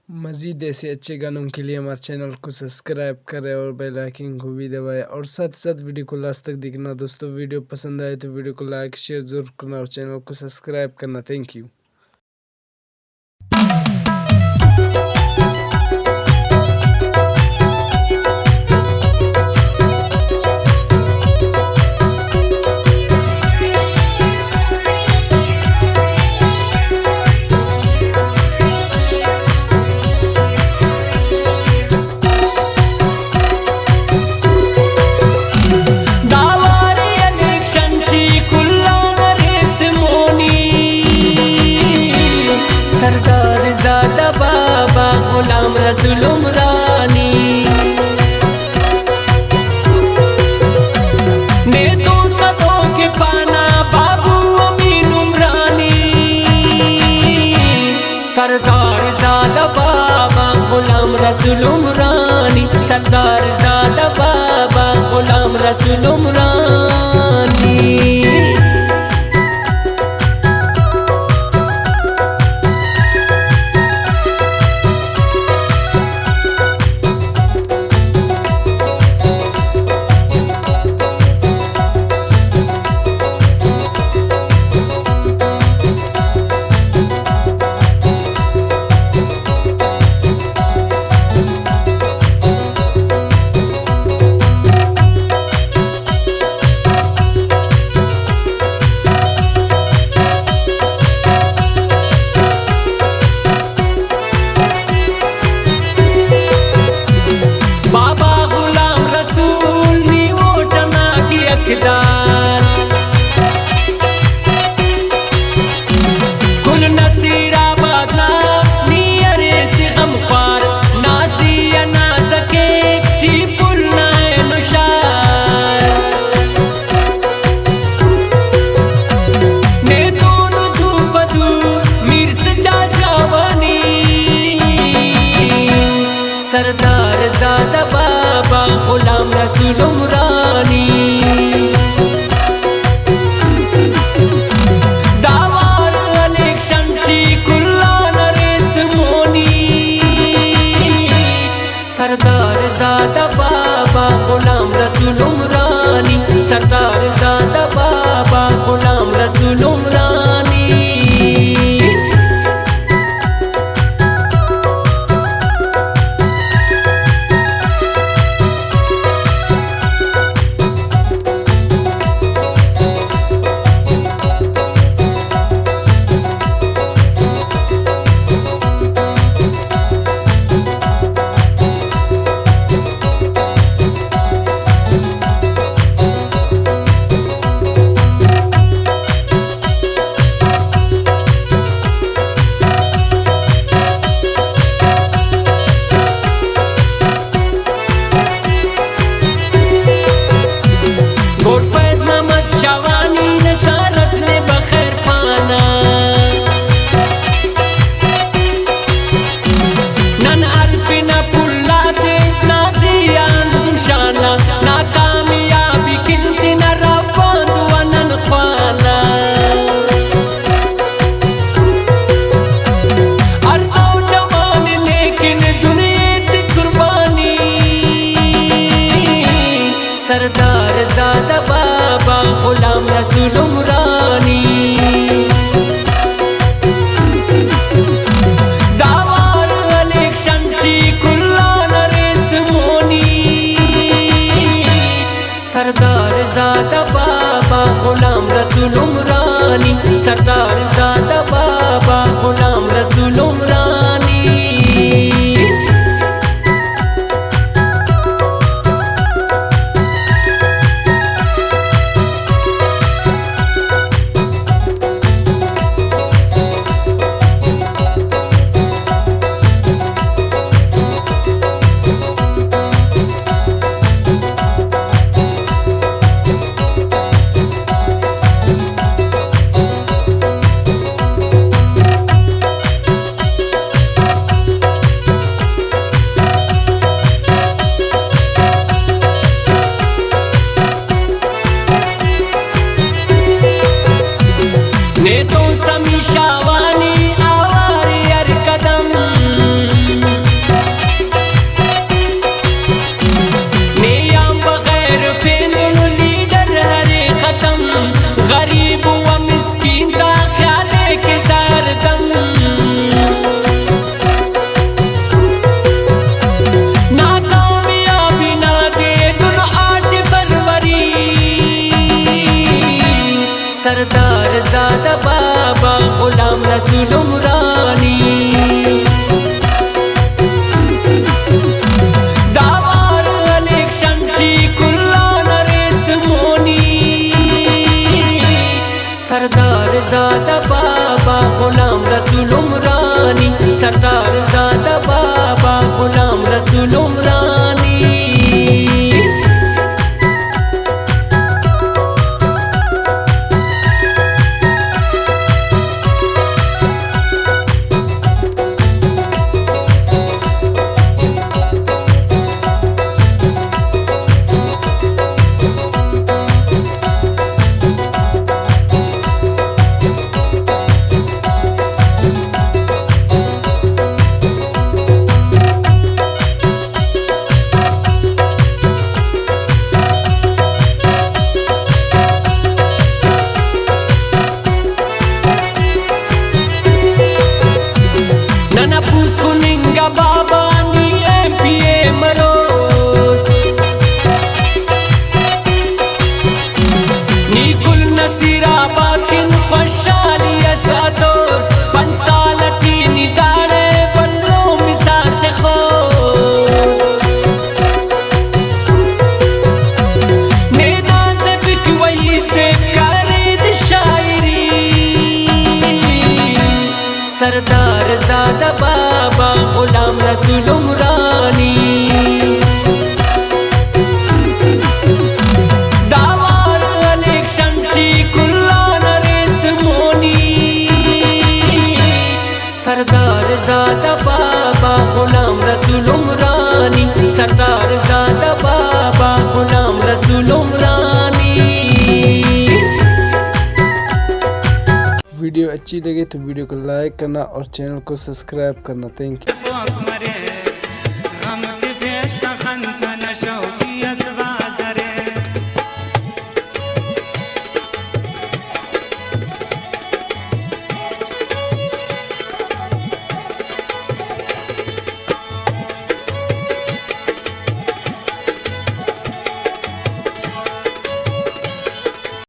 मज़ीद ऐसे अच्छे गानों के लिए हमारे चैनल को सब्सक्राइब करें और बेल आइकन को भी दबाएं और साथ साथ वीडियो को लास्ट तक देखना। दोस्तों वीडियो पसंद आए तो वीडियो को लाइक शेयर ज़रूर करना और चैनल को सब्सक्राइब करना। Thank you. सरदार ज़ादा बाबा गुलाम रसूल उमरानी ने तो सदों के पाना बाबू अमीन उमरानी। सरदार ज़ादा बाबा गुलाम रसूल उमरानी, सरदार ज़ादा बाबा गुलाम रसूल उमरानी। बाबा गुलाम रसूल नी ओटना की अकदार कुल नसीराबाद ना नियरे से गमख्वार नाजिया ना सके टीपुल ना नुशार ने दोनों धूपदू मीर सजा शावानी। सरदार ज़ादा बाबा गुलाम रसूल उमरानी दावार इलेक्शन टी कुल्ला नरेश मोनी। सरदार ज़ादा बाबा गुलाम रसूल उमरानी, सरदार ज़ादा बाबा गुलाम रसूल उमरानी। सरदार ज़ादा बाबा गुलाम रसूल उमरानी दावार इलेक्शन टी कुल्ला नरेश मोनी। सरदार ज़ादा बाबा गुलाम रसूल उमरानी, सरदार ज़ादा बाबा गुलाम रसूल उमरानी। ने तो समीशावानी आवारी हर कदम ज़ादा Baba Ghulam Rasool उमरानी। Nana pus kuninga baba ni MPA maros ni kul nasira bakin khashali asados pansalati ni dare banlo misat khos nena se fikwayi se karid shairi सरदार ज़ादा बाबा गुलाम रसूल उमरानी। दावार इलेक्शन टी कुल्ला नरेश मोनी सरदार ज़ादा बाबा गुलाम रसूल उमरानी। सरदार ज़ादा बाबा गुलाम रसूल उमरानी। वीडियो अच्छी लगे तो वीडियो को लाइक करना और चैनल को सब्सक्राइब करना। Thank you.